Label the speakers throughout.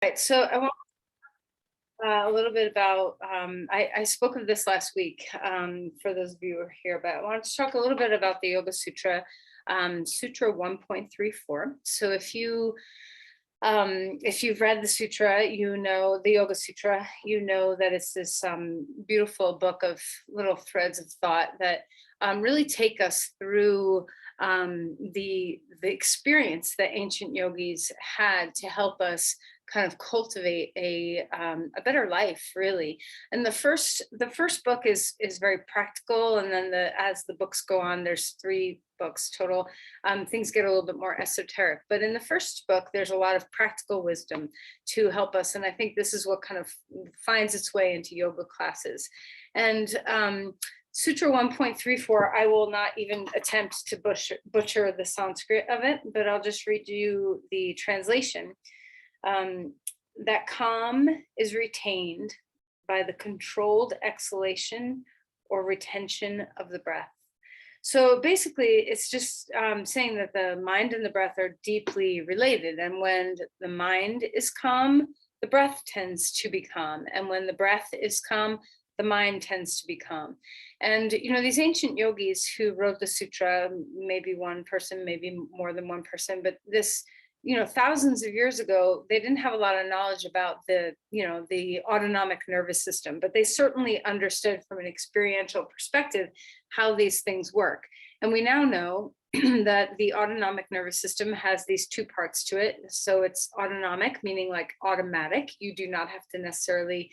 Speaker 1: Right. So I want a little bit about, I spoke of this last week for those of you who are here, but I wanted to talk a little bit about the Yoga Sutra, Sutra 1.34. So if you've read the sutra, you know the Yoga Sutra, you know that it's this beautiful book of little threads of thought that really take us through the experience that ancient yogis had to help us kind of cultivate a better life, really. And the first book is very practical, and then as the books go on, there's three books total. Things get a little bit more esoteric. But in the first book, there's a lot of practical wisdom to help us. And I think this is what kind of finds its way into yoga classes. And Sutra 1.34, I will not even attempt to butcher the Sanskrit of it, but I'll just read you the translation. That calm is retained by the controlled exhalation or retention of the breath. So basically, it's just saying that the mind and the breath are deeply related. And when the mind is calm, the breath tends to be calm. And when the breath is calm, the mind tends to be calm. And, these ancient yogis who wrote the sutra, maybe one person, maybe more than one person, but this, thousands of years ago, they didn't have a lot of knowledge about the autonomic nervous system, but they certainly understood from an experiential perspective how these things work. And we now know that the autonomic nervous system has these two parts to it. So it's autonomic, meaning like automatic. You do not have to necessarily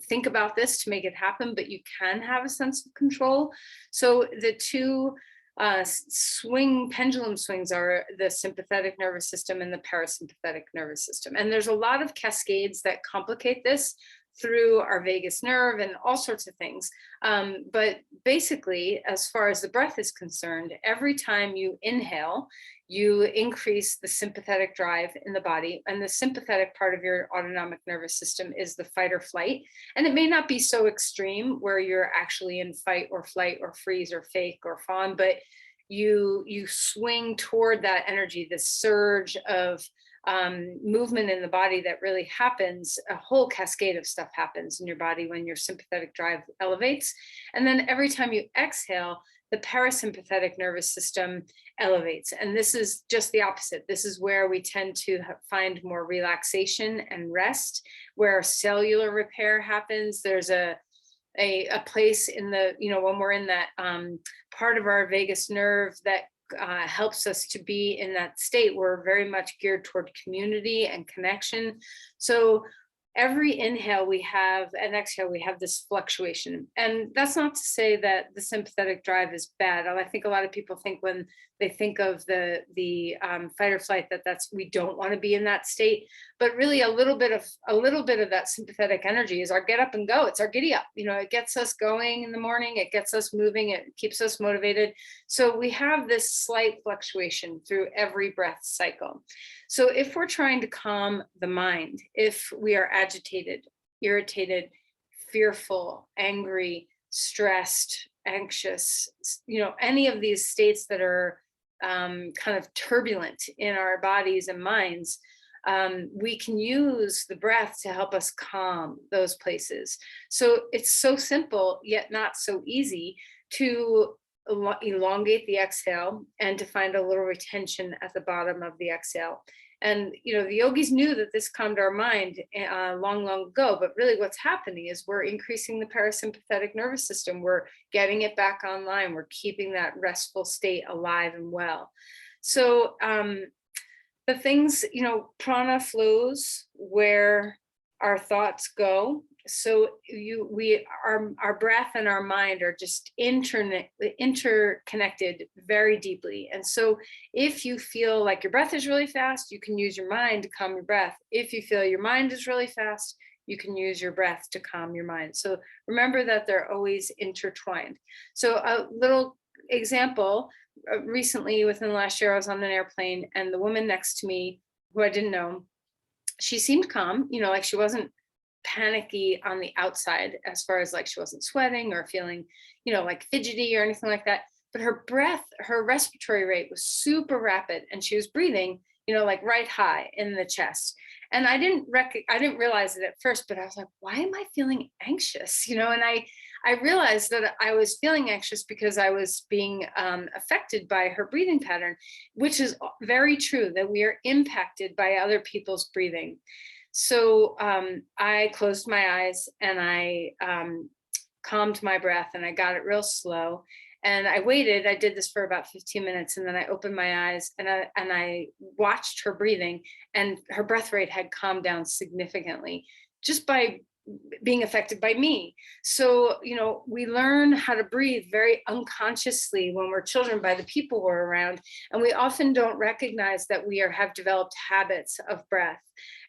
Speaker 1: think about this to make it happen, but you can have a sense of control. So the two pendulum swings are the sympathetic nervous system and the parasympathetic nervous system. And there's a lot of cascades that complicate this through our vagus nerve and all sorts of things. But basically, as far as the breath is concerned, every time you inhale, you increase the sympathetic drive in the body. And the sympathetic part of your autonomic nervous system is the fight or flight. And it may not be so extreme where you're actually in fight or flight or freeze or fake or fawn, but you swing toward that energy, this surge of movement in the body that really happens. A whole cascade of stuff happens in your body when your sympathetic drive elevates. And then every time you exhale, the parasympathetic nervous system elevates. And this is just the opposite. This is where we tend to find more relaxation and rest, where cellular repair happens. There's a place in the, when we're in that part of our vagus nerve that helps us to be in that state. We're very much geared toward community and connection. So every inhale we have and exhale, we have this fluctuation. And that's not to say that the sympathetic drive is bad. I think a lot of people think when they think of the fight or flight we don't want to be in that state. But really a little bit of that sympathetic energy is our get up and go. It's our giddy up. It gets us going in the morning. It gets us moving. It keeps us motivated. So we have this slight fluctuation through every breath cycle. So if we're trying to calm the mind, if we are agitated, irritated, fearful, angry, stressed, anxious, any of these states that are kind of turbulent in our bodies and minds, we can use the breath to help us calm those places. So it's so simple, yet not so easy to elongate the exhale and to find a little retention at the bottom of the exhale. And, the yogis knew that this calmed our mind long, long ago, but really what's happening is we're increasing the parasympathetic nervous system. We're getting it back online. We're keeping that restful state alive and well. So the things, prana flows where our thoughts go. So our breath and our mind are just interconnected very deeply. And so if you feel like your breath is really fast, you can use your mind to calm your breath. If you feel your mind is really fast, you can use your breath to calm your mind. So remember that they're always intertwined. So a little example, recently within the last year, I was on an airplane and the woman next to me, who I didn't know, she seemed calm, like she wasn't panicky on the outside, as far as like she wasn't sweating or feeling, like fidgety or anything like that. But her respiratory rate was super rapid and she was breathing, like right high in the chest. And I didn't realize it at first, but I was like, why am I feeling anxious? And I realized that I was feeling anxious because I was being affected by her breathing pattern, which is very true, that we are impacted by other people's breathing. So I closed my eyes and I calmed my breath and I got it real slow. And I waited. I did this for about 15 minutes, and then I opened my eyes and I watched her breathing, and her breath rate had calmed down significantly just by being affected by me. So, we learn how to breathe very unconsciously when we're children by the people we're around. And we often don't recognize that we have developed habits of breath.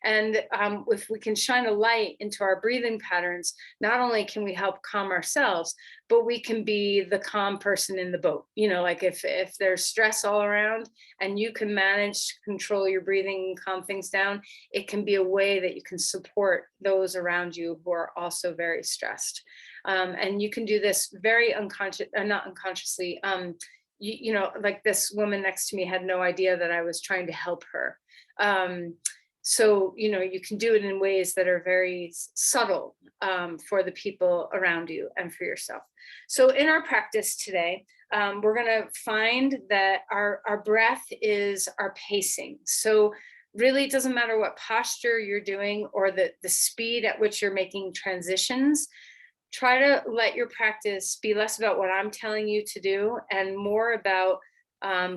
Speaker 1: And if we can shine a light into our breathing patterns, not only can we help calm ourselves, but we can be the calm person in the boat. Like if there's stress all around and you can manage to control your breathing and calm things down, it can be a way that you can support those around you who are also very stressed. And you can do this very unconscious, not unconsciously. Like this woman next to me had no idea that I was trying to help her. So, you can do it in ways that are very subtle for the people around you and for yourself. So in our practice today, we're going to find that our breath is our pacing. So really, it doesn't matter what posture you're doing or the speed at which you're making transitions. Try to let your practice be less about what I'm telling you to do and more about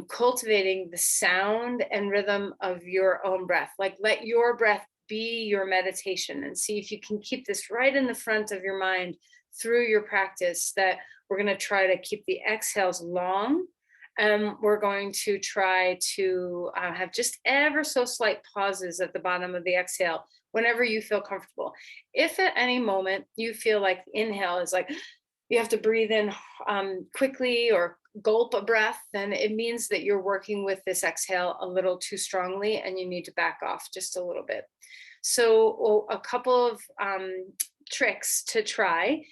Speaker 1: cultivating the sound and rhythm of your own breath. Like let your breath be your meditation, and see if you can keep this right in the front of your mind through your practice, that we're going to try to keep the exhales long. We're going to try to have just ever so slight pauses at the bottom of the exhale whenever you feel comfortable. If at any moment you feel like the inhale is like you have to breathe in quickly or gulp a breath, then it means that you're working with this exhale a little too strongly and you need to back off just a little bit. So a couple of tricks to try.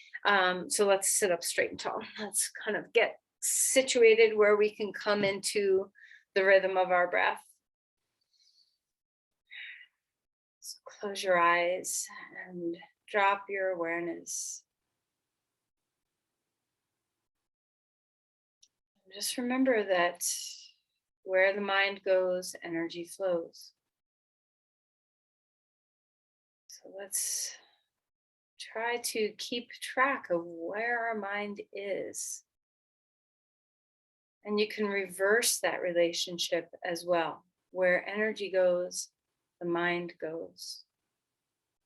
Speaker 1: So let's sit up straight and tall. Let's kind of get situated where we can come into the rhythm of our breath. So close your eyes and drop your awareness. Just remember that where the mind goes, energy flows. So let's try to keep track of where our mind is. And you can reverse that relationship as well. Where energy goes, the mind goes.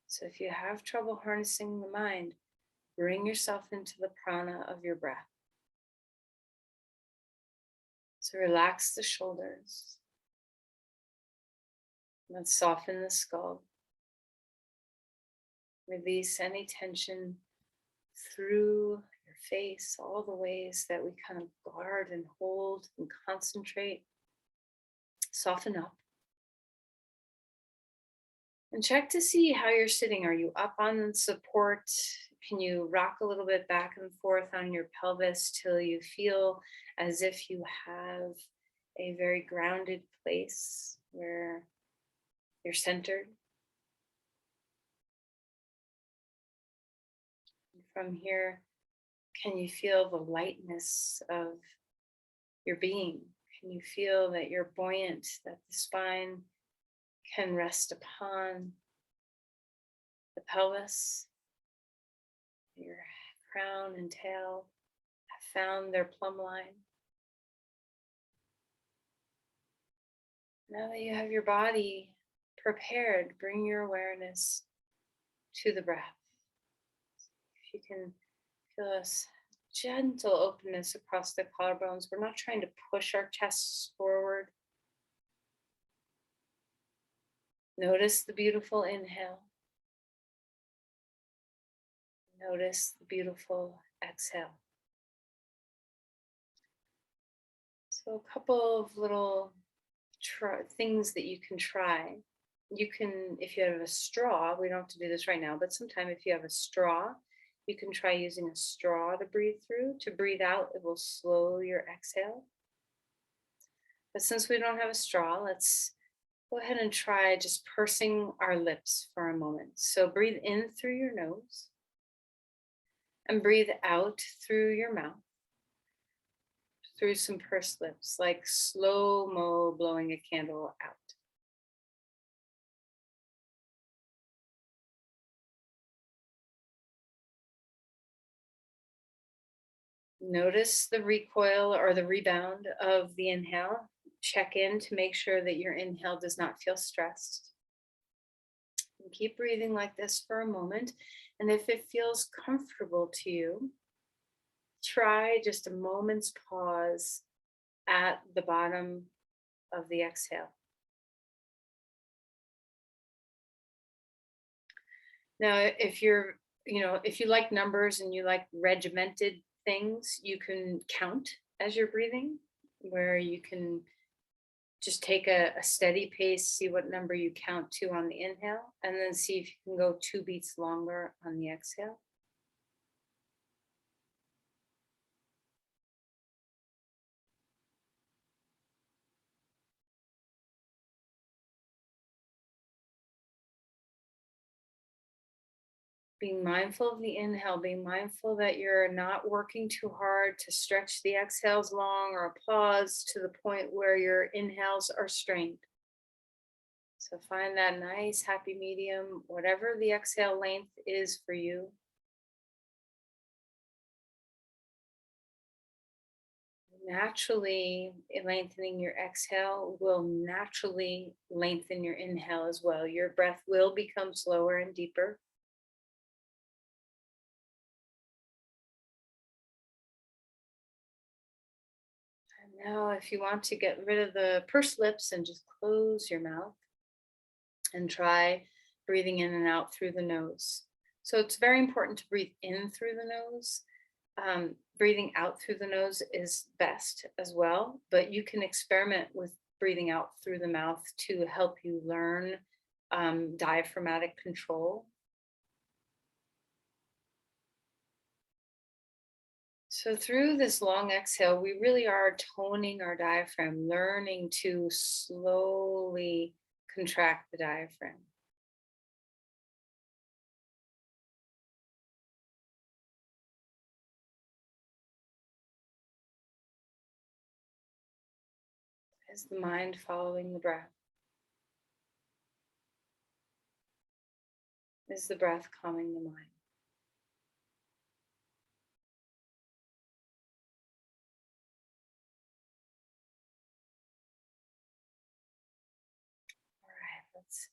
Speaker 1: So if you have trouble harnessing the mind, bring yourself into the prana of your breath. So relax the shoulders. Let's soften the skull. Release any tension through your face, all the ways that we kind of guard and hold and concentrate. Soften up. And check to see how you're sitting. Are you up on support? Can you rock a little bit back and forth on your pelvis till you feel as if you have a very grounded place where you're centered? From here, can you feel the lightness of your being? Can you feel that you're buoyant, that the spine can rest upon the pelvis? Your crown and tail have found their plumb line. Now that you have your body prepared, bring your awareness to the breath. If you can feel a gentle openness across the collarbones, we're not trying to push our chests forward. Notice the beautiful inhale. Notice the beautiful exhale. So a couple of little things that you can try. You can, if you have a straw, we don't have to do this right now, but sometime if you have a straw, you can try using a straw to breathe through. To breathe out, it will slow your exhale. But since we don't have a straw, let's Go ahead and try just pursing our lips for a moment. So breathe in through your nose and breathe out through your mouth, through some pursed lips, like slow-mo blowing a candle out. Notice the recoil or the rebound of the inhale. Check in to make sure that your inhale does not feel stressed. And keep breathing like this for a moment. And if it feels comfortable to you, try just a moment's pause at the bottom of the exhale. Now, if if you like numbers and you like regimented things, you can count as you're breathing, where you can just take a steady pace, see what number you count to on the inhale, and then see if you can go 2 beats longer on the exhale. Being mindful of the inhale, being mindful that you're not working too hard to stretch the exhales long or pause to the point where your inhales are strained. So find that nice happy medium, whatever the exhale length is for you. Naturally, lengthening your exhale will naturally lengthen your inhale as well. Your breath will become slower and deeper. Now, if you want to get rid of the pursed lips and just close your mouth and try breathing in and out through the nose. So it's very important to breathe in through the nose. Breathing out through the nose is best as well, but you can experiment with breathing out through the mouth to help you learn diaphragmatic control. So through this long exhale, we really are toning our diaphragm, learning to slowly contract the diaphragm. Is the mind following the breath? Is the breath calming the mind? All right, let's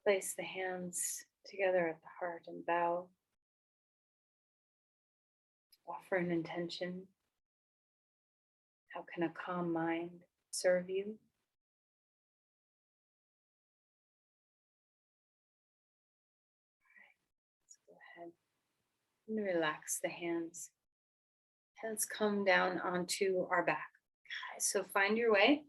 Speaker 1: place the hands together at the heart and bow. Offer an intention. How can a calm mind serve you? Let's go ahead and relax the hands. Hands come down onto our back. Okay, so find your way.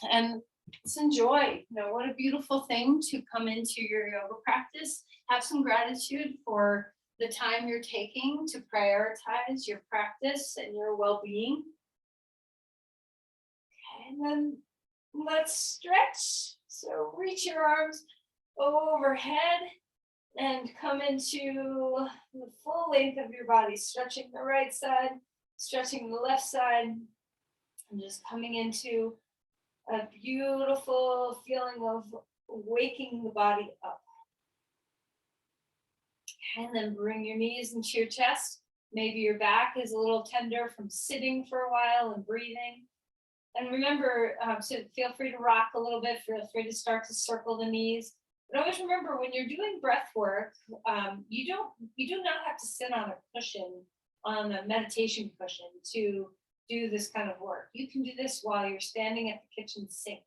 Speaker 1: And let's enjoy. What a beautiful thing to come into your yoga practice. Have some gratitude for the time you're taking to prioritize your practice and your well-being. Okay, and then let's stretch. So reach your arms overhead and come into the full length of your body, stretching the right side, stretching the left side, and just coming into a beautiful feeling of waking the body up. And then bring your knees into your chest. Maybe your back is a little tender from sitting for a while and breathing. And remember, so feel free to rock a little bit, feel free to start to circle the knees. But always remember, when you're doing breath work, you do not have to sit on a cushion, on a meditation cushion, to do this kind of work. You can do this while you're standing at the kitchen sink.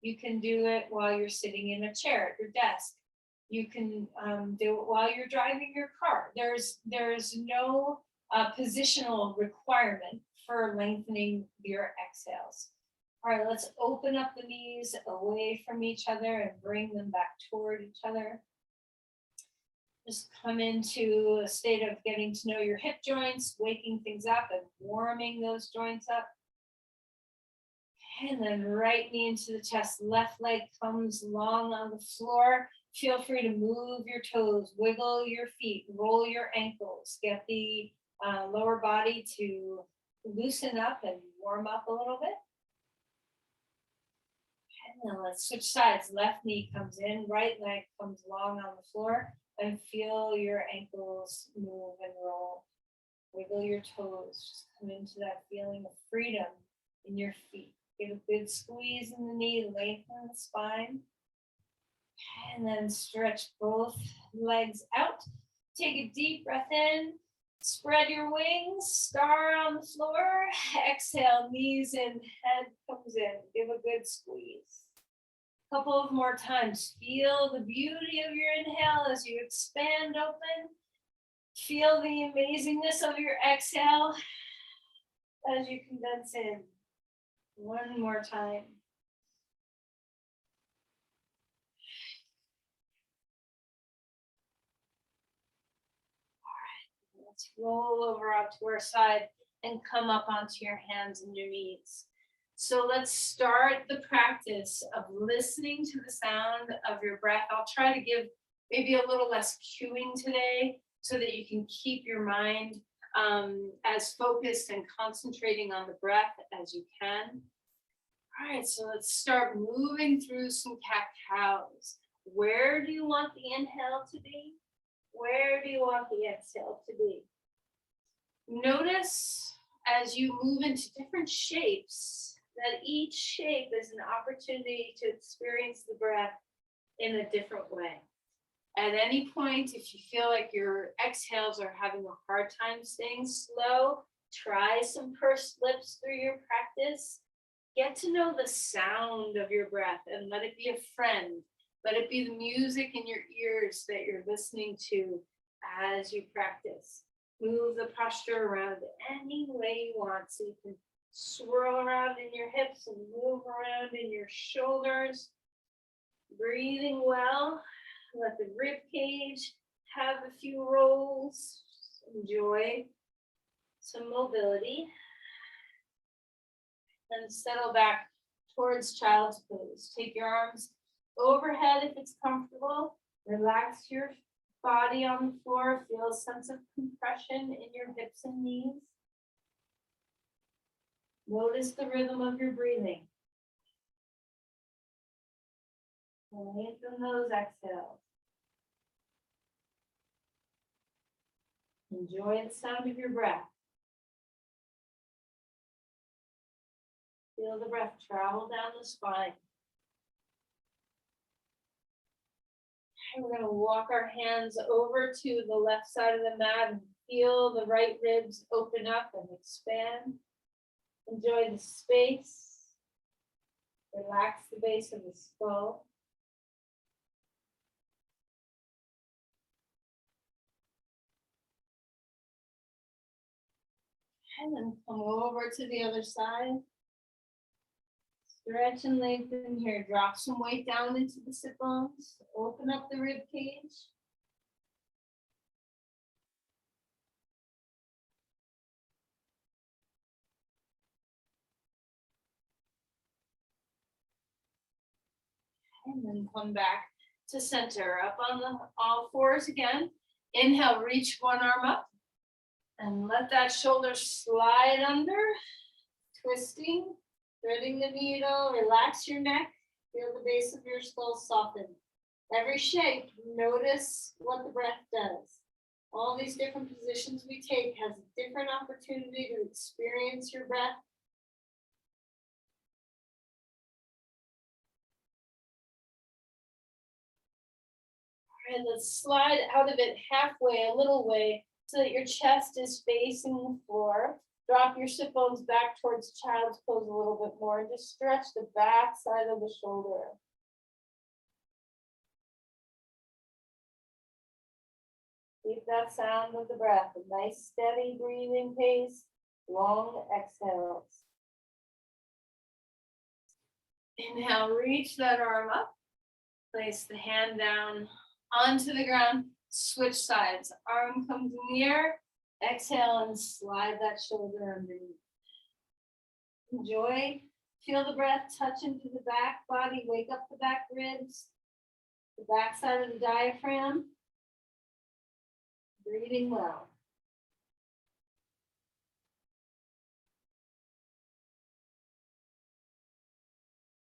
Speaker 1: You can do it while you're sitting in a chair at your desk. You can do it while you're driving your car. There's no positional requirement for lengthening your exhales. All right, let's open up the knees away from each other and bring them back toward each other. Just come into a state of getting to know your hip joints, waking things up and warming those joints up. And then right knee into the chest, left leg comes long on the floor. Feel free to move your toes, wiggle your feet, roll your ankles, get the lower body to loosen up and warm up a little bit. And then let's switch sides. Left knee comes in, right leg comes long on the floor, and feel your ankles move and roll. Wiggle your toes, just come into that feeling of freedom in your feet. Give a good squeeze in the knee, lengthen the spine. And then stretch both legs out. Take a deep breath in. Spread your wings, star on the floor. Exhale, knees in, head comes in. Give a good squeeze. Couple of more times. Feel the beauty of your inhale as you expand open. Feel the amazingness of your exhale as you condense in. One more time. Let's roll over onto our side and come up onto your hands and your knees. So let's start the practice of listening to the sound of your breath. I'll try to give maybe a little less cueing today so that you can keep your mind as focused and concentrating on the breath as you can. All right, so let's start moving through some cat-cows. Where do you want the inhale to be? Where do you want the exhale to be? Notice as you move into different shapes that each shape is an opportunity to experience the breath in a different way. At any point, if you feel like your exhales are having a hard time staying slow, try some pursed lips through your practice. Get to know the sound of your breath and let it be a friend. Let it be the music in your ears that you're listening to as you practice. Move the posture around any way you want. So you can swirl around in your hips and move around in your shoulders. Breathing well. Let the rib cage have a few rolls. Enjoy some mobility. And settle back towards child's pose. Take your arms overhead if it's comfortable. Relax your body on the floor. Feel a sense of compression in your hips and knees. Notice the rhythm of your breathing. Lengthen those exhales. Enjoy the sound of your breath. Feel the breath travel down the spine. And we're going to walk our hands over to the left side of the mat and feel the right ribs open up and expand. Enjoy the space. Relax the base of the skull. And then come over to the other side. Stretch and lengthen here. Drop some weight down into the sit bones. Open up the rib cage. And then come back to center. Up on the all fours again. Inhale, reach one arm up. And let that shoulder slide under. Twisting. Threading the needle, relax your neck, feel the base of your skull soften. Every shape, notice what the breath does. All these different positions we take has a different opportunity to experience your breath. All right, let's slide out of it halfway, a little way, so that your chest is facing the floor. Drop your sit bones back towards child's pose a little bit more and just stretch the back side of the shoulder. Keep that sound of the breath, a nice steady breathing pace, long exhales. Inhale, reach that arm up. Place the hand down onto the ground. Switch sides. Arm comes in the air. Exhale and slide that shoulder underneath. Enjoy
Speaker 2: Feel the breath touch into the back body, wake up the back ribs, the back side of the diaphragm. Breathing well.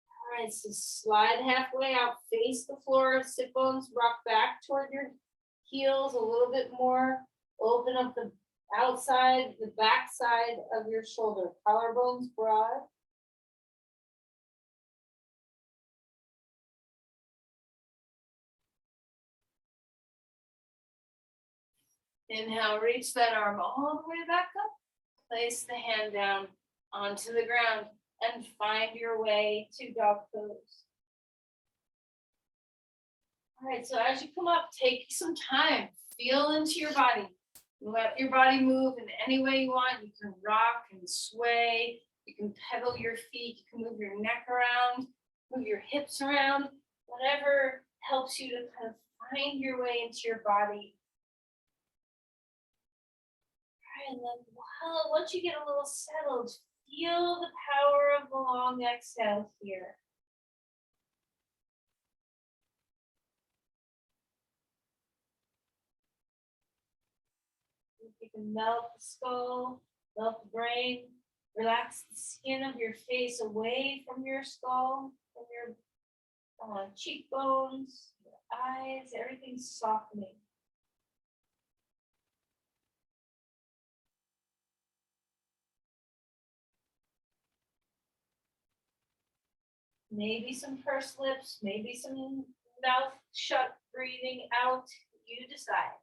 Speaker 2: All right, so slide halfway out, face the floor, sit bones, rock back toward your heels a little bit more. Open up the outside, the back side of your shoulder, collarbones broad. Inhale, reach that arm all the way back up. Place the hand down onto the ground and find your way to dog pose. All right, so as you come up, take some time, feel into your body. Let your body move in any way you want. You can rock and sway. You can pedal your feet. You can move your neck around, move your hips around, whatever helps you to kind of find your way into your body. All right, and then once you get a little settled, feel the power of the long exhale here. You can melt the skull, melt the brain, relax the skin of your face away from your skull, from your cheekbones, your eyes, everything's softening. Maybe some pursed lips, maybe some mouth shut breathing out, you decide.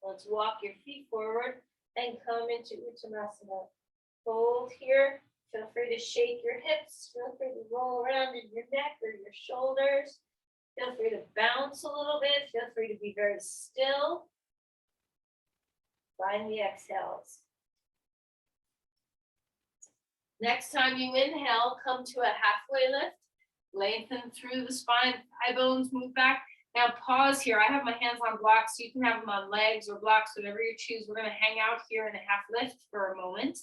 Speaker 2: Let's walk your feet forward and come into Uttanasana. Fold here. Feel free to shake your hips. Feel free to roll around in your neck or your shoulders. Feel free to bounce a little bit. Feel free to be very still. Find the exhales. Next time you inhale, come to a halfway lift. Lengthen through the spine, thigh bones move back. Now pause here. I have my hands on blocks. So you can have them on legs or blocks, whatever you choose. We're going to hang out here in a half lift for a moment.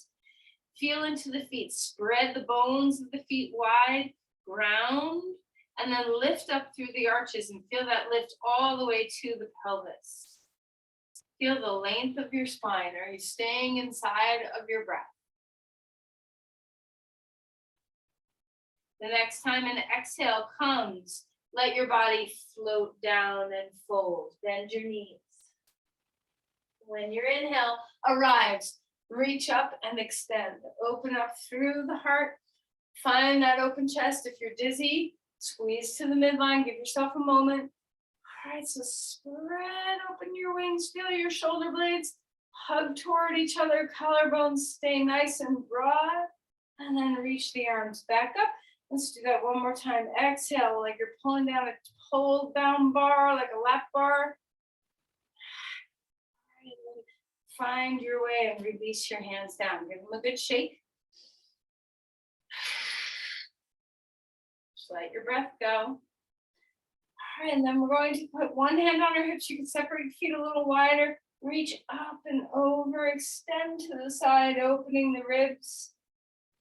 Speaker 2: Feel into the feet. Spread the bones of the feet wide, ground, and then lift up through the arches and feel that lift all the way to the pelvis. Feel the length of your spine. Are you staying inside of your breath? The next time an exhale comes, let your body float down and fold. Bend your knees. When your inhale arrives, reach up and extend. Open up through the heart. Find that open chest. If you're dizzy, squeeze to the midline. Give yourself a moment. All right, so spread open your wings. Feel your shoulder blades hug toward each other. Collarbones stay nice and broad. And then reach the arms back up. Let's do that one more time. Exhale, like you're pulling down a pull down bar, like a lap bar. Find your way and release your hands down. Give them a good shake. Just let your breath go. All right, and then we're going to put one hand on our hips. You can separate your feet a little wider. Reach up and over, extend to the side, opening the ribs.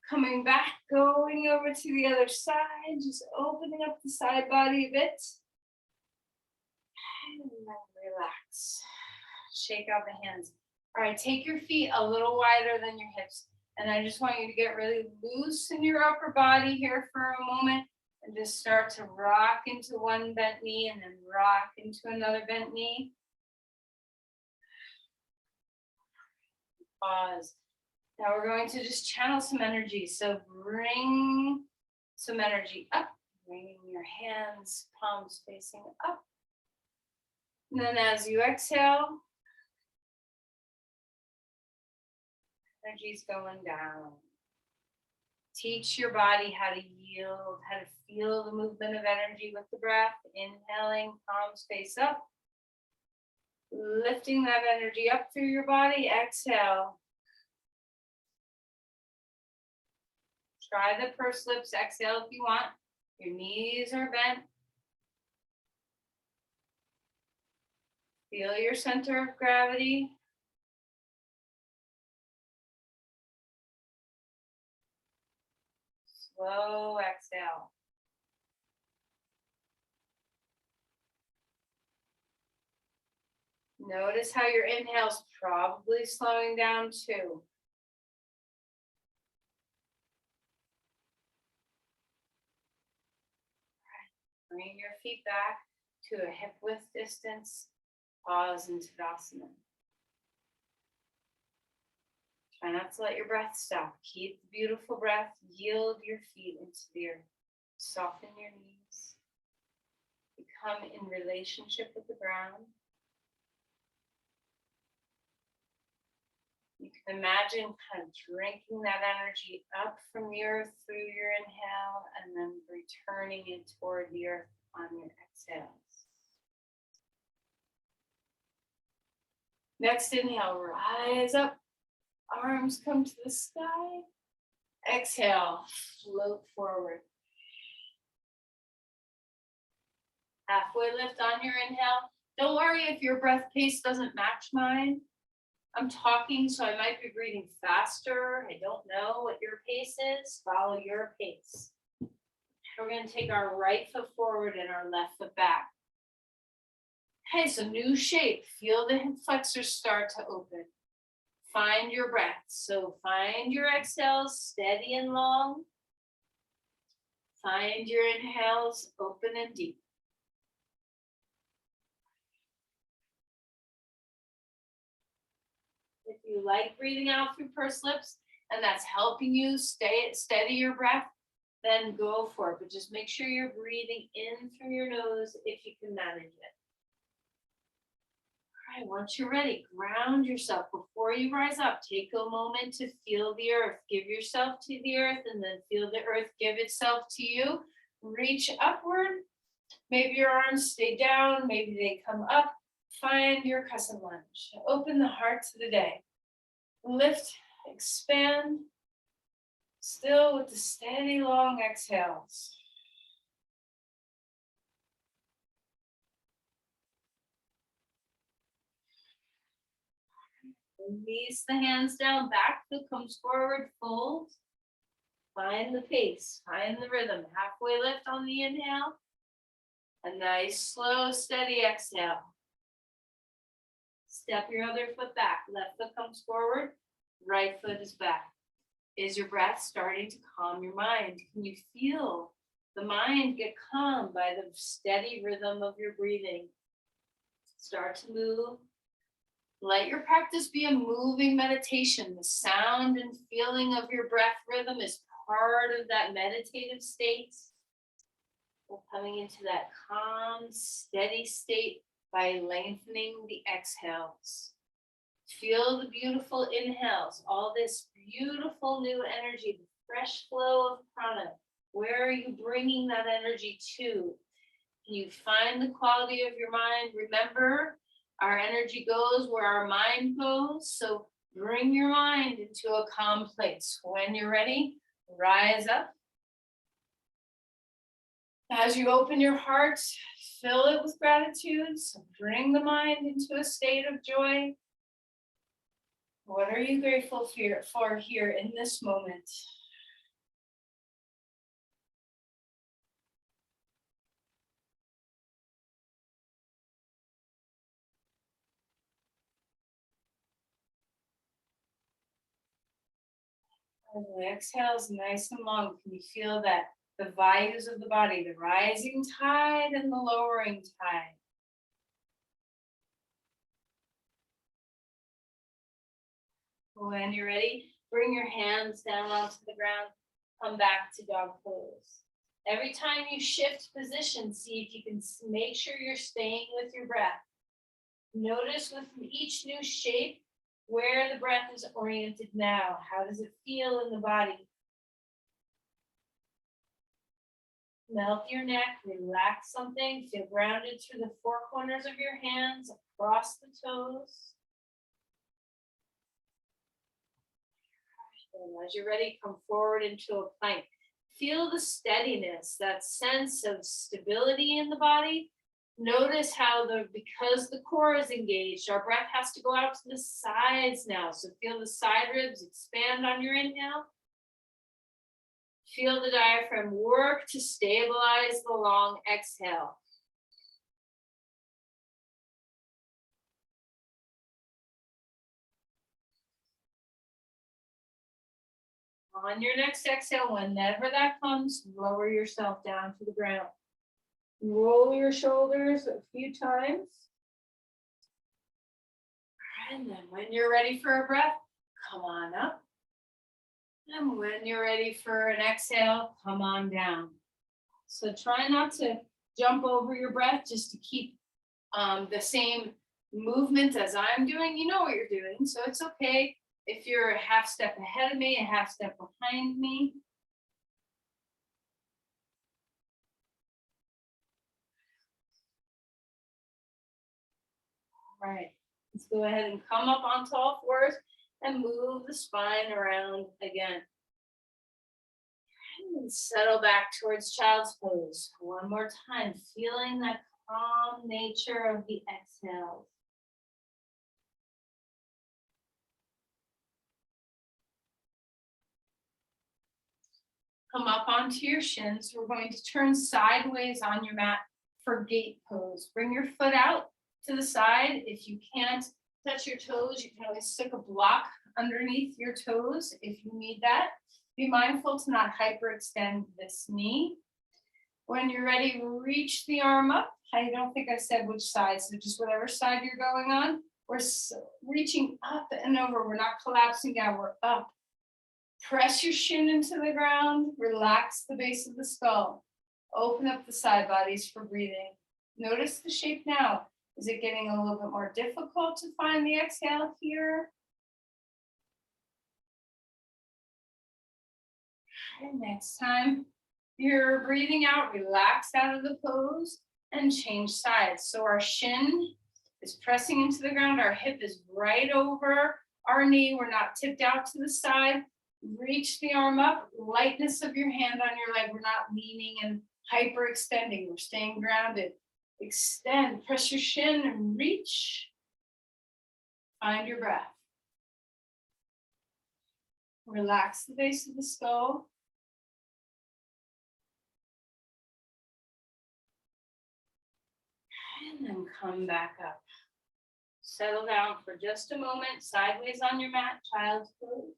Speaker 2: Coming back, going over to the other side, just opening up the side body a bit. And then relax. Shake out the hands. All right, take your feet a little wider than your hips. And I just want you to get really loose in your upper body here for a moment. And just start to rock into one bent knee and then rock into another bent knee. Pause. Now we're going to just channel some energy. So bring some energy up, bringing your hands, palms facing up. And then as you exhale, energy's going down. Teach your body how to yield, how to feel the movement of energy with the breath. Inhaling, palms face up. Lifting that energy up through your body. Exhale. Try the pursed lips. Exhale if you want. Your knees are bent. Feel your center of gravity. slow exhale. Notice how your inhale's probably slowing down too. Bring your feet back to a hip width distance. Pause into Tadasana. Try not to let your breath stop. Keep the beautiful breath. Yield your feet into the earth. Soften your knees. Become in relationship with the ground. You can imagine kind of drinking that energy up from the earth through your inhale and then returning it toward the earth on your exhales. Next inhale, rise up. Arms come to the sky. Exhale, float forward. Halfway lift on your inhale. Don't worry if your breath pace doesn't match mine. I'm talking, so I might be breathing faster. I don't know what your pace is. Follow your pace. We're going to take our right foot forward and our left foot back. Okay, so new shape. Feel the hip flexors start to open. Find your breath. So find your exhales steady and long. Find your inhales open and deep. If you like breathing out through pursed lips and that's helping you steady your breath, then go for it. But just make sure you're breathing in through your nose if you can manage it. All right, once you're ready, ground yourself. Before you rise up, take a moment to feel the earth. Give yourself to the earth and then feel the earth give itself to you. Reach upward. Maybe your arms stay down. Maybe they come up. Find your crescent lunge. Open the heart to the day. Lift, expand. Still with the steady long exhales. Release the hands down, back foot comes forward, fold. Find the pace, find the rhythm. Halfway lift on the inhale. A nice, slow, steady exhale. Step your other foot back. Left foot comes forward, right foot is back. Is your breath starting to calm your mind? Can you feel the mind get calm by the steady rhythm of your breathing? Start to move. Let your practice be a moving meditation. The sound and feeling of your breath rhythm is part of that meditative state. We're coming into that calm, steady state by lengthening the exhales. Feel the beautiful inhales, all this beautiful new energy, the fresh flow of prana. Where are you bringing that energy to? Can you find the quality of your mind? Remember, our energy goes where our mind goes. So bring your mind into a calm place. When you're ready, rise up. As you open your heart, fill it with gratitude. So bring the mind into a state of joy. What are you grateful for here in this moment? And the exhale is nice and long. Can you feel that the vayus of the body, the rising tide and the lowering tide? When you're ready, bring your hands down onto the ground. Come back to dog pose. Every time you shift position, see if you can make sure you're staying with your breath. Notice with each new shape where the breath is oriented now. How does it feel in the body? Melt your neck, relax something, feel grounded through the four corners of your hands, across the toes. And as you're ready, come forward into a plank. Feel the steadiness, that sense of stability in the body. Notice how because the core is engaged, our breath has to go out to the sides now. So feel the side ribs expand on your inhale. Feel the diaphragm work to stabilize the long exhale. On your next exhale, whenever that comes, lower yourself down to the ground. Roll your shoulders a few times. And then when you're ready for a breath, come on up. And when you're ready for an exhale, come on down. So try not to jump over your breath, just to keep the same movement as I'm doing. You know what you're doing, so it's okay if you're a half step ahead of me, a half step behind me. All right, let's go ahead and come up onto all fours and move the spine around again. And settle back towards child's pose. One more time, feeling that calm nature of the exhale. Come up onto your shins. We're going to turn sideways on your mat for gate pose. Bring your foot out to the side. If you can't touch your toes, you can always stick a block underneath your toes if you need that. Be mindful to not hyperextend this knee. When you're ready, reach the arm up. I don't think I said which side, so just whatever side you're going on. We're reaching up and over. We're not collapsing down, we're up. Press your shin into the ground, relax the base of the skull. Open up the side bodies for breathing. Notice the shape now. Is it getting a little bit more difficult to find the exhale here? And next time you're breathing out, relax out of the pose and change sides. So our shin is pressing into the ground, our hip is right over our knee. We're not tipped out to the side. Reach the arm up, lightness of your hand on your leg. We're not leaning and hyperextending. We're staying grounded. Extend, press your shin and reach. Find your breath. Relax the base of the skull. And then come back up. Settle down for just a moment, sideways on your mat, child's pose.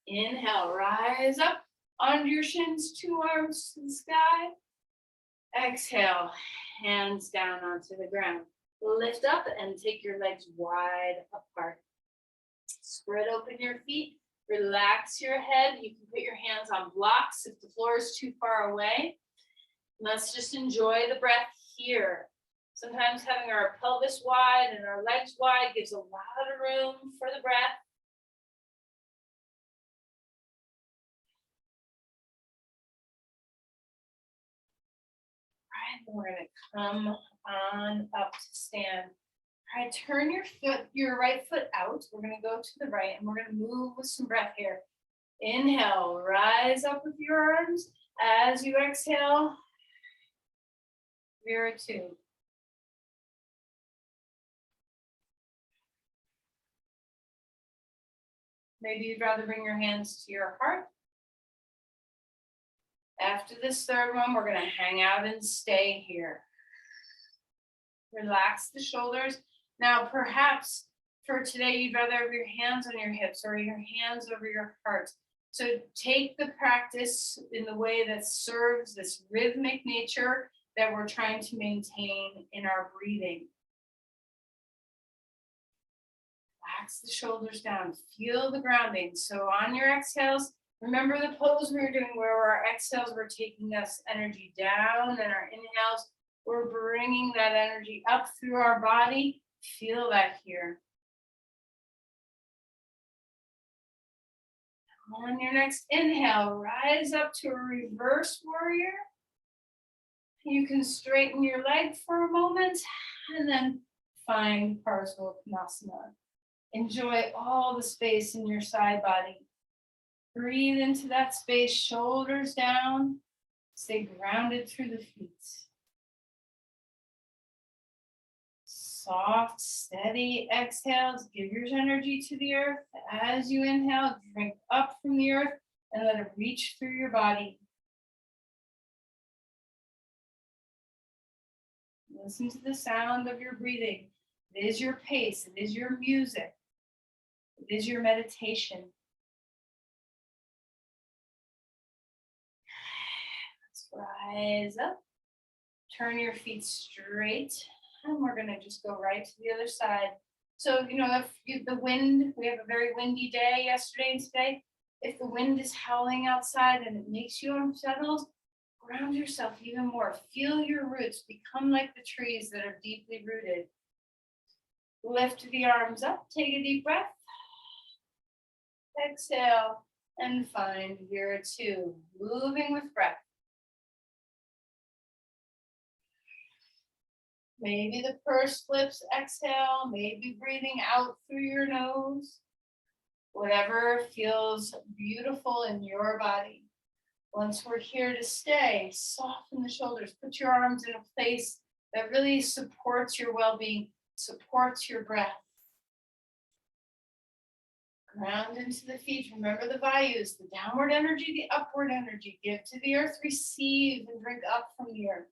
Speaker 2: Inhale, rise up onto your shins, two arms to the sky. Exhale, hands down onto the ground. Lift up and take your legs wide apart. Spread open your feet, relax your head. You can put your hands on blocks if the floor is too far away. Let's just enjoy the breath here. Sometimes having our pelvis wide and our legs wide gives a lot of room for the breath. We're going to come on up to stand. All right, turn your right foot out. We're going to go to the right and we're going to move with some breath here. Inhale, rise up with your arms. As you exhale, Viratu. Maybe you'd rather bring your hands to your heart. After this third one, we're going to hang out and stay here. Relax the shoulders. Now, perhaps for today, you'd rather have your hands on your hips or your hands over your heart. So take the practice in the way that serves this rhythmic nature that we're trying to maintain in our breathing. Relax the shoulders down. Feel the grounding. So on your exhales, remember the pose we were doing where our exhales were taking us energy down and our inhales were bringing that energy up through our body. Feel that here. On your next inhale, rise up to a reverse warrior. You can straighten your leg for a moment and then find Parsvottanasana. Enjoy all the space in your side body. Breathe into that space, shoulders down. Stay grounded through the feet. Soft, steady exhales. Give your energy to the earth. As you inhale, drink up from the earth. and let it reach through your body. Listen to the sound of your breathing. It is your pace. It is your music. It is your meditation. Let's rise up. Turn your feet straight. And we're going to just go right to the other side. So, if the wind, we have a very windy day yesterday and today. If the wind is howling outside and it makes you unsettled, ground yourself even more. Feel your roots. Become like the trees that are deeply rooted. Lift the arms up. Take a deep breath. Exhale. And find your two. Moving with breath. Maybe the pursed lips exhale. Maybe breathing out through your nose. Whatever feels beautiful in your body. Once we're here to stay, soften the shoulders. Put your arms in a place that really supports your well-being, supports your breath. Ground into the feet. Remember the vayus, the downward energy, the upward energy. Give to the earth, receive, and drink up from the earth.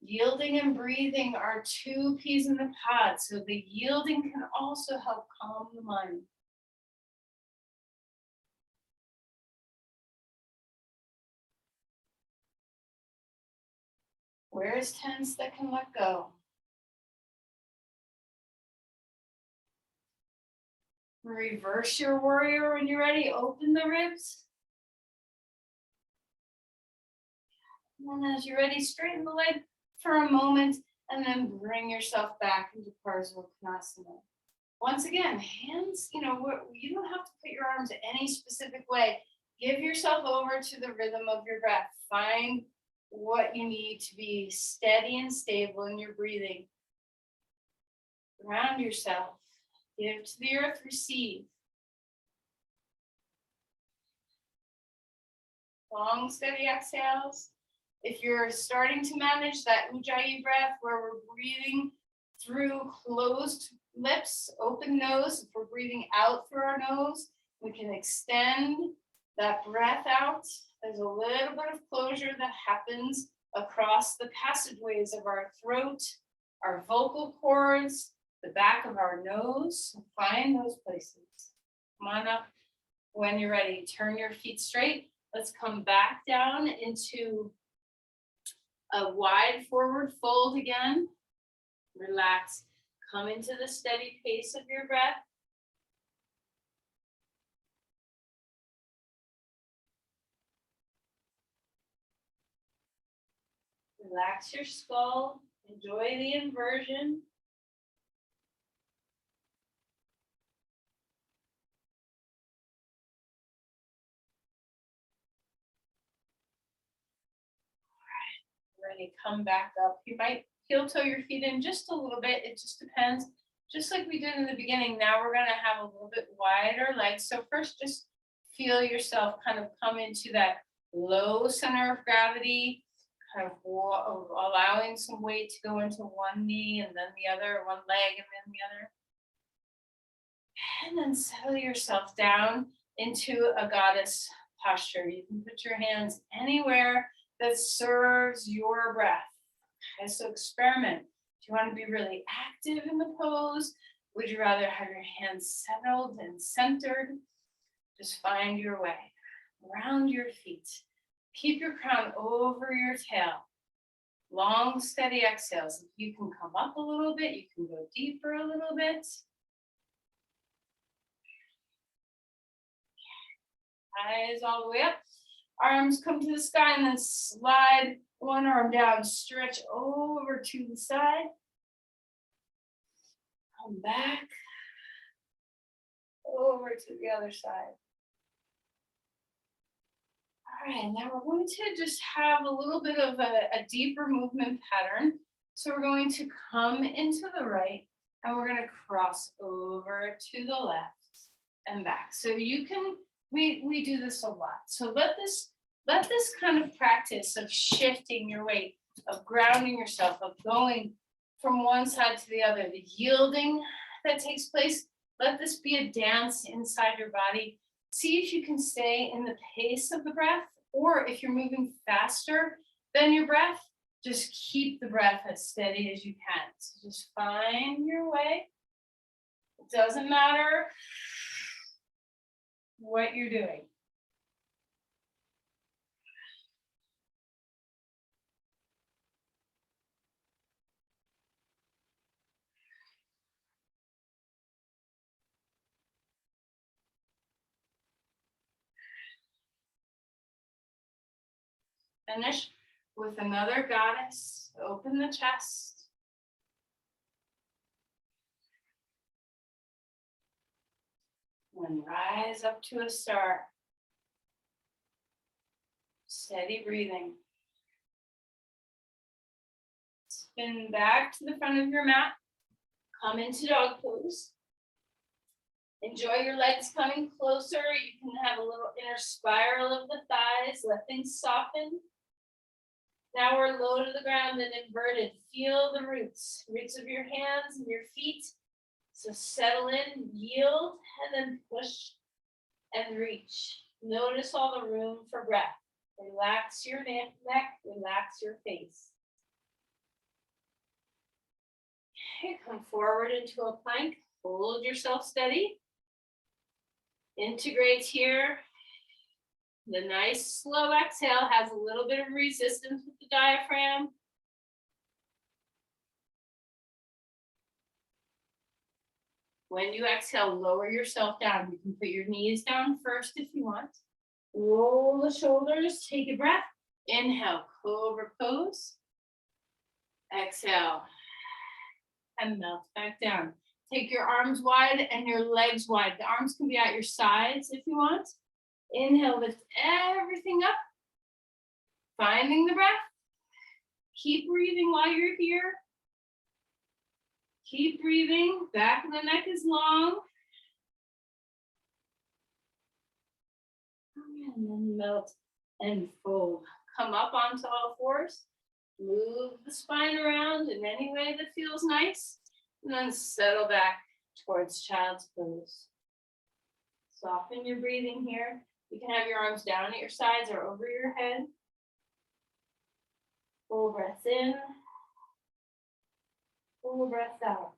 Speaker 2: Yielding and breathing are two peas in the pod, so the yielding can also help calm the mind. Where is tense that can let go? Reverse your warrior when you're ready. Open the ribs. And then as you're ready, straighten the leg for a moment and then bring yourself back into Parsvakonasana. Once again, hands, you don't have to put your arms any specific way. Give yourself over to the rhythm of your breath. Find what you need to be steady and stable in your breathing. Ground yourself. Give to the earth, receive. Long, steady exhales. If you're starting to manage that Ujjayi breath where we're breathing through closed lips, open nose, if we're breathing out through our nose, we can extend that breath out. There's a little bit of closure that happens across the passageways of our throat, our vocal cords, the back of our nose. Find those places. Come on up when you're ready. Turn your feet straight. Let's come back down into a wide forward fold again. Relax. Come into the steady pace of your breath. Relax your skull. Enjoy the inversion. Ready, come back up. You might heel toe your feet in just a little bit. It just depends. Just like we did in the beginning, now we're going to have a little bit wider legs. So first, just feel yourself kind of come into that low center of gravity, kind of allowing some weight to go into one knee and then the other, one leg and then the other. And then settle yourself down into a goddess posture. You can put your hands anywhere that serves your breath. Okay, so experiment. Do you want to be really active in the pose? Would you rather have your hands settled and centered? Just find your way. Round your feet. Keep your crown over your tail. Long, steady exhales. If you can come up a little bit, you can go deeper a little bit. Eyes all the way up. Arms come to the sky and then slide one arm down. Stretch over to the side. Come back. Over to the other side. All right, now we're going to just have a little bit of a deeper movement pattern. So we're going to come into the right and we're going to cross over to the left and back. So you can, we do this a lot. So let this kind of practice of shifting your weight, of grounding yourself, of going from one side to the other, the yielding that takes place, let this be a dance inside your body. See if you can stay in the pace of the breath, or if you're moving faster than your breath, just keep the breath as steady as you can. So just find your way. It doesn't matter what you're doing. Finish with another goddess. Open the chest. And rise up to a star. Steady breathing. Spin back to the front of your mat. Come into dog pose. Enjoy your legs coming closer. You can have a little inner spiral of the thighs. Let things soften. Now we're low to the ground and inverted. Feel the roots of your hands and your feet. So settle in, yield, and then push and reach. Notice all the room for breath. Relax your neck, relax your face. Okay, come forward into a plank. Hold yourself steady. Integrate here. The nice slow exhale has a little bit of resistance with the diaphragm. When you exhale, lower yourself down. You can put your knees down first if you want. Roll the shoulders, take a breath. Inhale, cobra pose. Exhale, and melt back down. Take your arms wide and your legs wide. The arms can be at your sides if you want. Inhale, lift everything up. Finding the breath. Keep breathing while you're here. Keep breathing. Back of the neck is long. And then melt and fold. Come up onto all fours. Move the spine around in any way that feels nice. And then settle back towards child's pose. Soften your breathing here. You can have your arms down at your sides or over your head. Full breath in. Full breath out.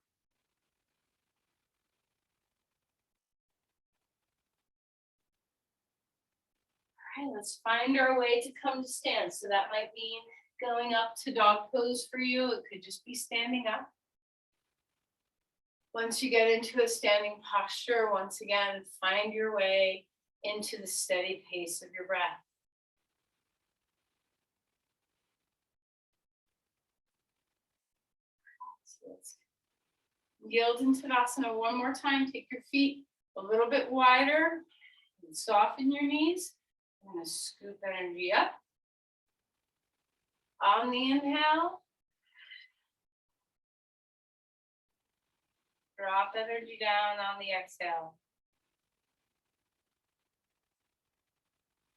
Speaker 2: All right, let's find our way to come to stand. So that might mean going up to dog pose for you. It could just be standing up. Once you get into a standing posture, once again, find your way into the steady pace of your breath. So let's yield into Tadasana one more time. Take your feet a little bit wider and soften your knees. I'm going to scoop energy up. On the inhale, drop energy down on the exhale.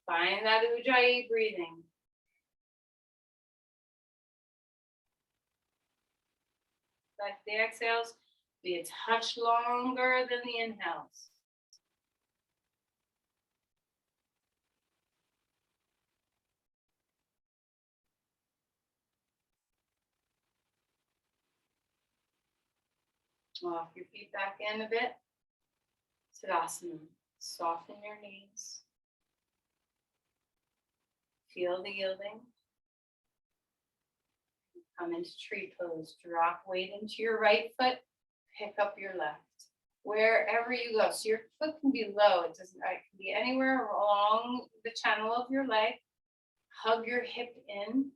Speaker 2: Find that Ujjayi breathing. Let the exhales be a touch longer than the inhales. Walk your feet back in a bit. Tadasana. Soften your knees. Feel the yielding. Come into tree pose. Drop weight into your right foot. Pick up your left. Wherever you go. So your foot can be low. It can be anywhere along the channel of your leg. Hug your hip in.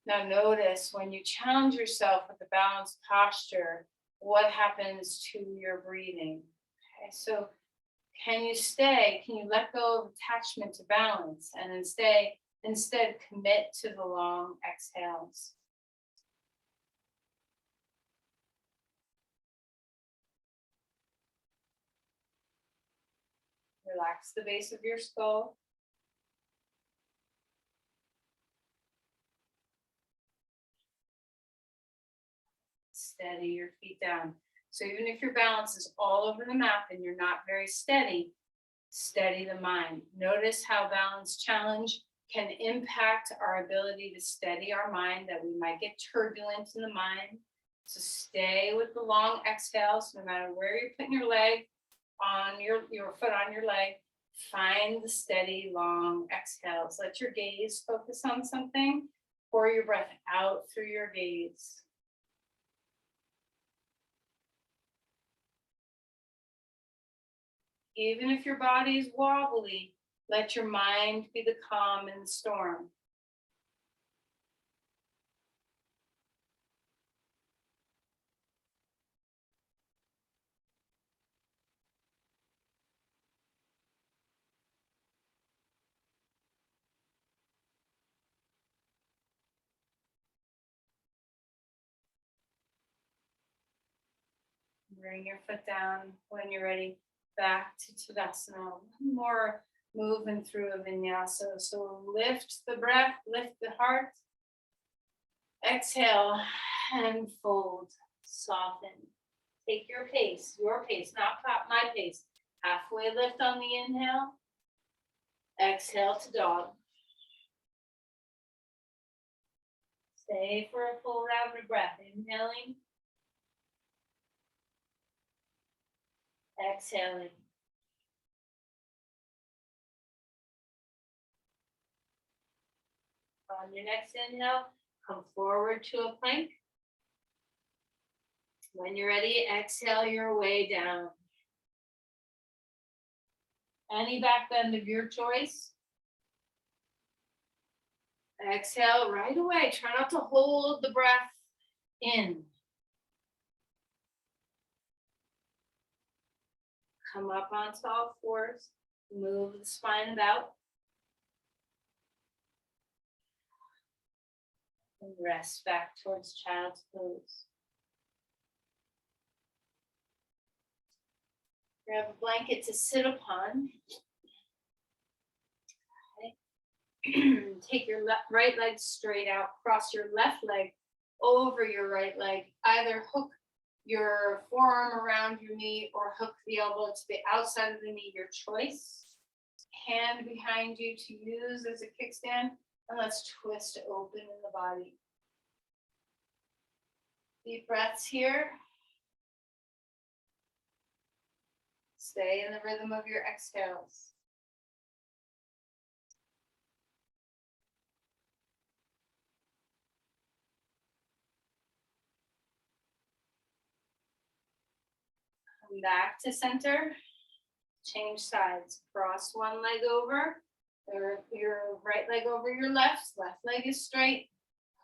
Speaker 2: Now notice when you challenge yourself with a balanced posture, what happens to your breathing? Okay, so can you stay? Can you let go of attachment to balance and instead commit to the long exhales? Relax the base of your skull. Steady your feet down. So even if your balance is all over the map and you're not very steady, Steady the mind. Notice how balance challenge can impact our ability to steady our mind, that we might get turbulent in the mind. So stay with the long exhales, no matter where you're putting your leg on your foot on your leg. Find the steady long exhales. Let your gaze focus on something. Pour your breath out through your gaze. Even if your body is wobbly, let your mind be the calm in the storm. Bring your foot down when you're ready. Back to Tadasana. One more moving through a vinyasa. So lift the breath, lift the heart. Exhale and fold. Soften. Take your pace, not my pace. Halfway lift on the inhale. Exhale to dog. Stay for a full round of breath. Inhaling. Exhaling. On your next inhale, come forward to a plank. When you're ready, exhale your way down. Any back bend of your choice. Exhale right away. Try not to hold the breath in. Come up onto all fours. Move the spine about. And rest back towards child's pose. Grab a blanket to sit upon. Okay. Take your right leg straight out. Cross your left leg over your right leg. Either hook your forearm around your knee or hook the elbow to the outside of the knee, your choice. Hand behind you to use as a kickstand, and let's twist open in the body. Deep breaths here. Stay in the rhythm of your exhales. Come back to center. Change sides. Cross one leg over, or your right leg over your left. Left leg is straight.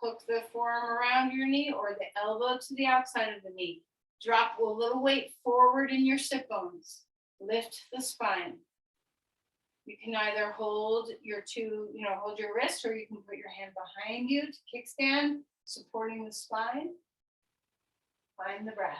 Speaker 2: Hook the forearm around your knee or the elbow to the outside of the knee. Drop a little weight forward in your sit bones. Lift the spine. You can either hold your hold your wrist, or you can put your hand behind you to kickstand, supporting the spine. Find the breath.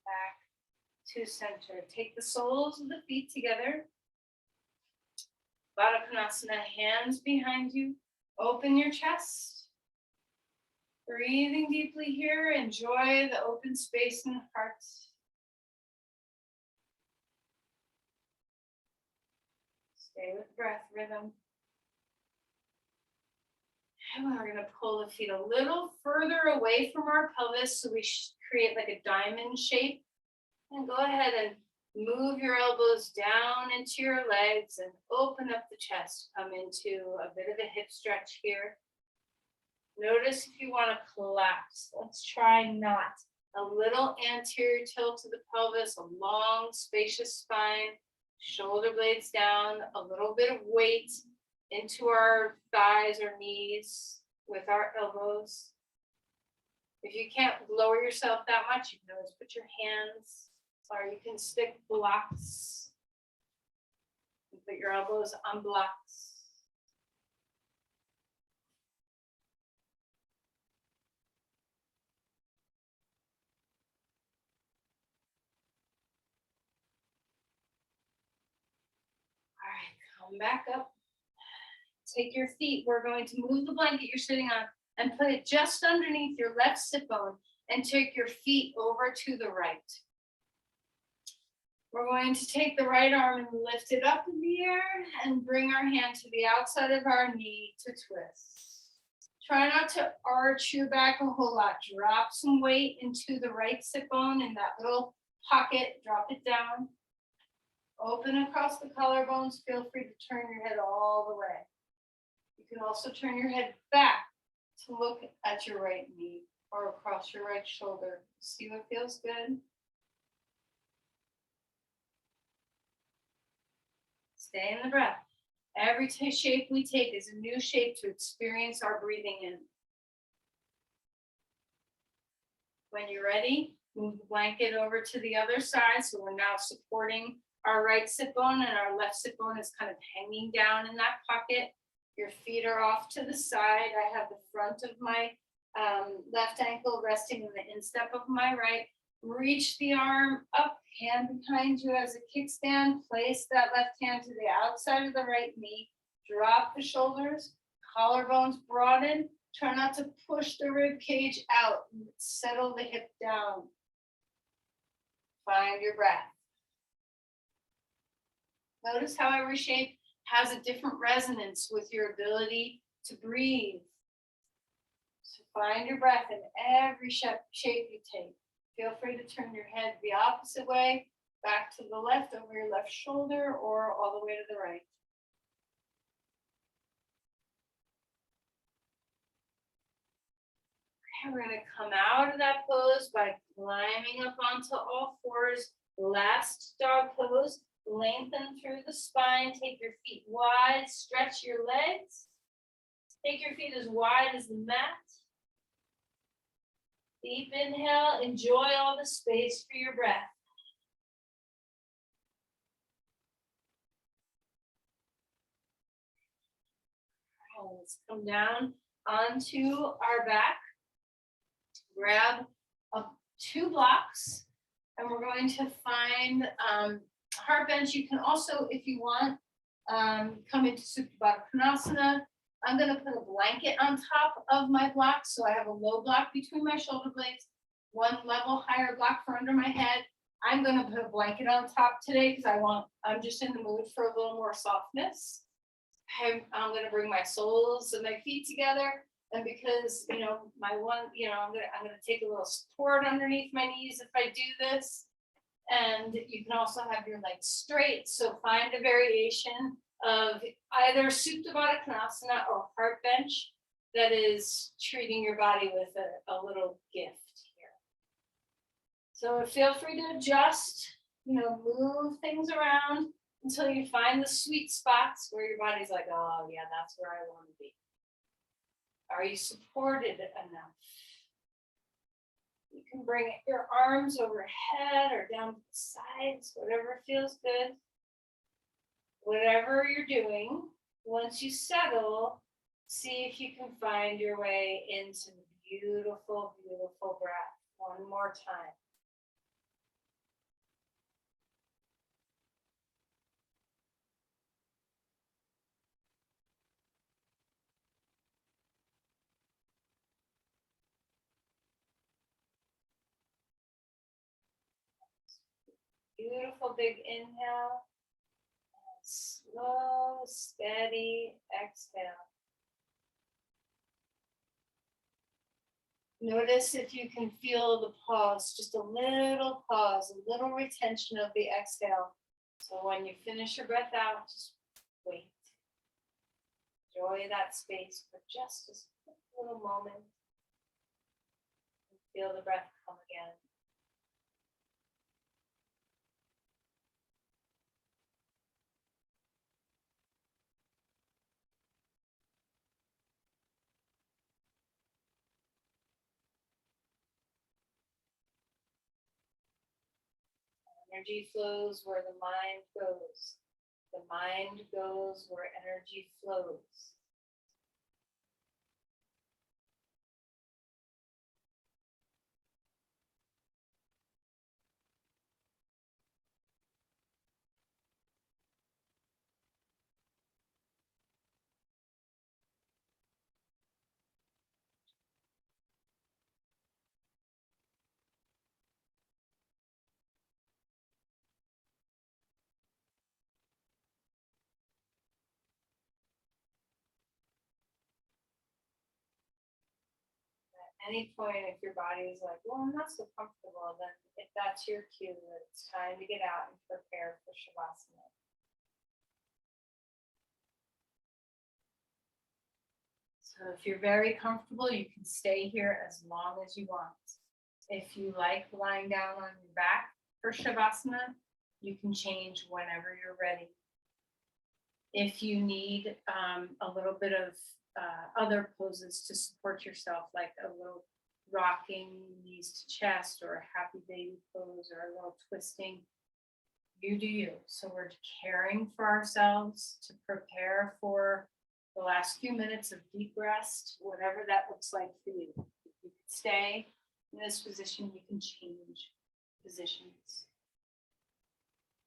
Speaker 2: Back to center. Take the soles of the feet together. Baddha Konasana, hands behind you. Open your chest. Breathing deeply here. Enjoy the open space in the heart. Stay with breath rhythm. And we're going to pull the feet a little further away from our pelvis, so we create like a diamond shape. And go ahead and move your elbows down into your legs and open up the chest. Come into a bit of a hip stretch here. Notice if you want to collapse. Let's try not. A little anterior tilt to the pelvis, a long, spacious spine, shoulder blades down, a little bit of weight into our thighs or knees with our elbows. If you can't lower yourself that much, you can always put your hands, or you can stick blocks. You put your elbows on blocks. Come back up. Take your feet. We're going to move the blanket you're sitting on and put it just underneath your left sit bone and take your feet over to the right. We're going to take the right arm and lift it up in the air and bring our hand to the outside of our knee to twist. Try not to arch your back a whole lot. Drop some weight into the right sit bone in that little pocket. Drop it down. Open across the collarbones. Feel free to turn your head all the way. You can also turn your head back to look at your right knee or across your right shoulder. See what feels good? Stay in the breath. Every shape we take is a new shape to experience our breathing in. When you're ready, move the blanket over to the other side. So we're now supporting our right sit bone and our left sit bone is kind of hanging down in that pocket. Your feet are off to the side. I have the front of my left ankle resting in the instep of my right. Reach the arm up, hand behind you as a kickstand. Place that left hand to the outside of the right knee. Drop the shoulders, collarbones broaden. Try not to push the rib cage out. Settle the hip down. Find your breath. Notice how every shape has a different resonance with your ability to breathe. So find your breath in every shape you take. Feel free to turn your head the opposite way, back to the left over your left shoulder or all the way to the right. Okay, we're going to come out of that pose by climbing up onto all fours. Last dog pose. Lengthen through the spine. Take your feet wide. Stretch your legs. Take your feet as wide as the mat. Deep inhale, enjoy all the space for your breath. All right, let's come down onto our back. Grab two blocks, and we're going to find heart bench. You can also, if you want, come into Supta Baddha Konasana. I'm going to put a blanket on top of my block. So I have a low block between my shoulder blades, one level higher block for under my head. I'm going to put a blanket on top today because I'm just in the mood for a little more softness. I'm going to bring my soles of my feet together. And because, I'm going to take a little support underneath my knees if I do this. And you can also have your legs straight. So find a variation of either Supta Baddha Konasana or heart bench that is treating your body with a little gift here. So feel free to adjust, move things around until you find the sweet spots where your body's like, oh yeah, that's where I want to be. Are you supported enough? You can bring your arms overhead or down to the sides, whatever feels good. Whatever you're doing, once you settle, see if you can find your way into the beautiful, beautiful breath. One more time. Beautiful big inhale. Slow, steady exhale. Notice if you can feel the pause, just a little pause, a little retention of the exhale. So when you finish your breath out, just wait. Enjoy that space for just a little moment. Feel the breath come again. Energy flows where the mind goes. The mind goes where energy flows. any point, if your body is like, well, I'm not so comfortable, then if that's your cue, that it's time to get out and prepare for Shavasana. So if you're very comfortable, you can stay here as long as you want. If you like lying down on your back for Shavasana, you can change whenever you're ready. If you need a little bit of other poses to support yourself, like a little rocking knees to chest or a happy baby pose or a little twisting, you do you. So we're caring for ourselves to prepare for the last few minutes of deep rest, whatever that looks like for you. If you can stay in this position, you can change positions.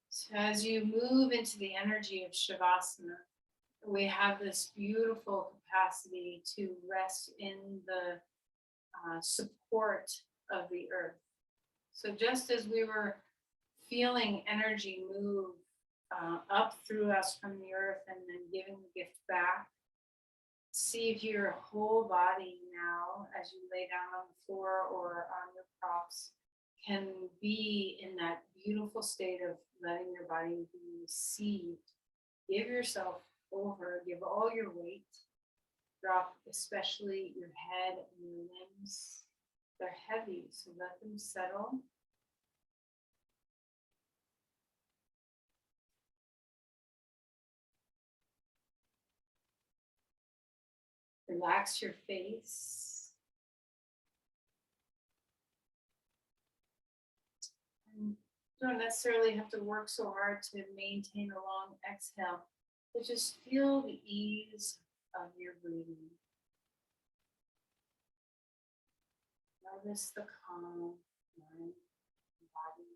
Speaker 2: So as you move into the energy of Shavasana, we have this beautiful capacity to rest in the support of the earth. So just as we were feeling energy move up through us from the earth and then giving the gift back, see if your whole body now, as you lay down on the floor or on your props, can be in that beautiful state of letting your body be received. Give yourself over, give all your weight, drop especially your head and your limbs. They're heavy, so let them settle. Relax your face. And you don't necessarily have to work so hard to maintain a long exhale, but just feel the ease of your breathing. Notice the calm mind and body.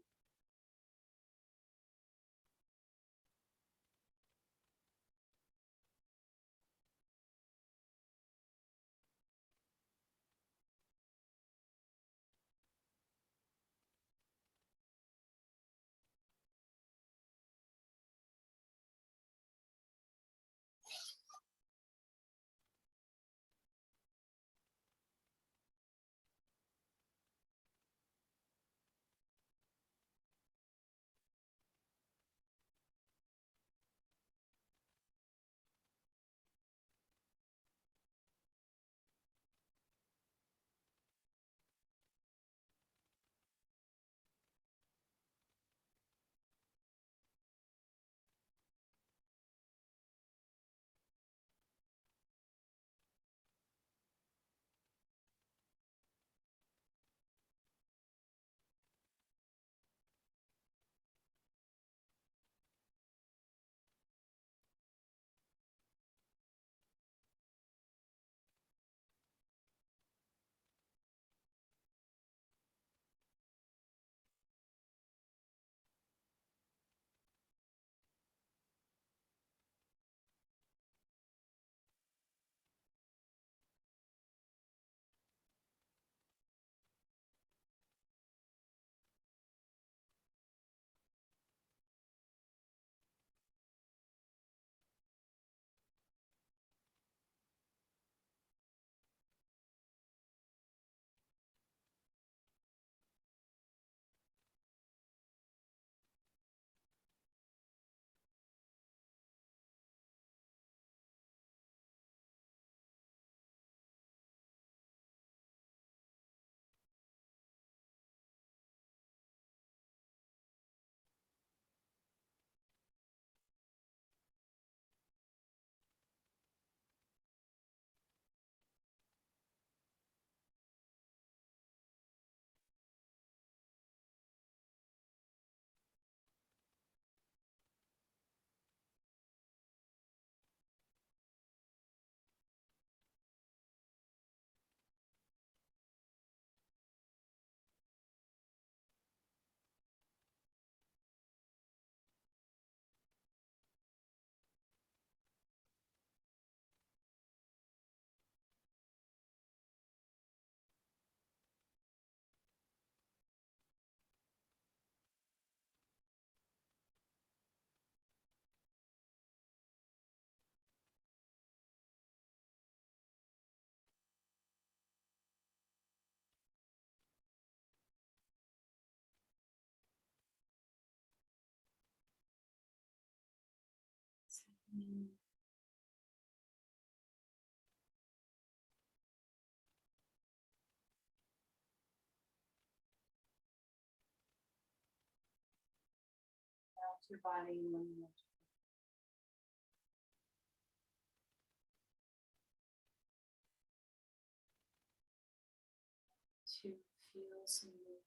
Speaker 2: your body when you want to feel some movement.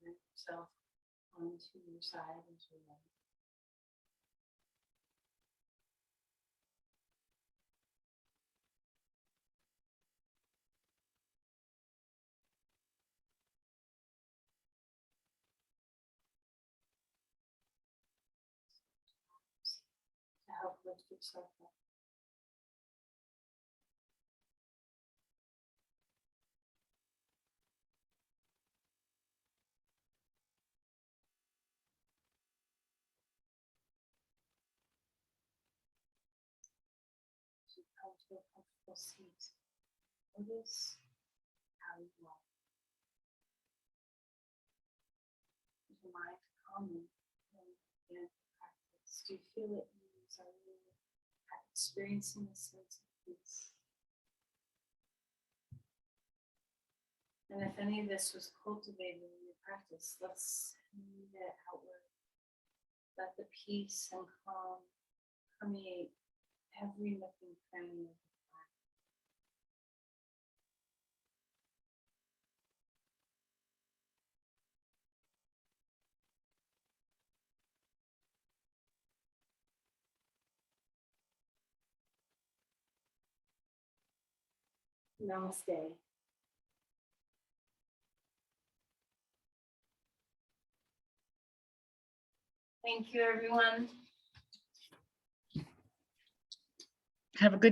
Speaker 2: Bring yourself onto your side as you're ready. To help lift yourself up. To come to a comfortable seat. Notice how you are. Is your mind calming when you begin to practice? Do you feel at ease? Are you experiencing a sense of peace? And if any of this was cultivated in your practice, let's move it outward. Let the peace and calm permeate every nook and cranny of the mind. Namaste. Thank you, everyone.
Speaker 3: Have a good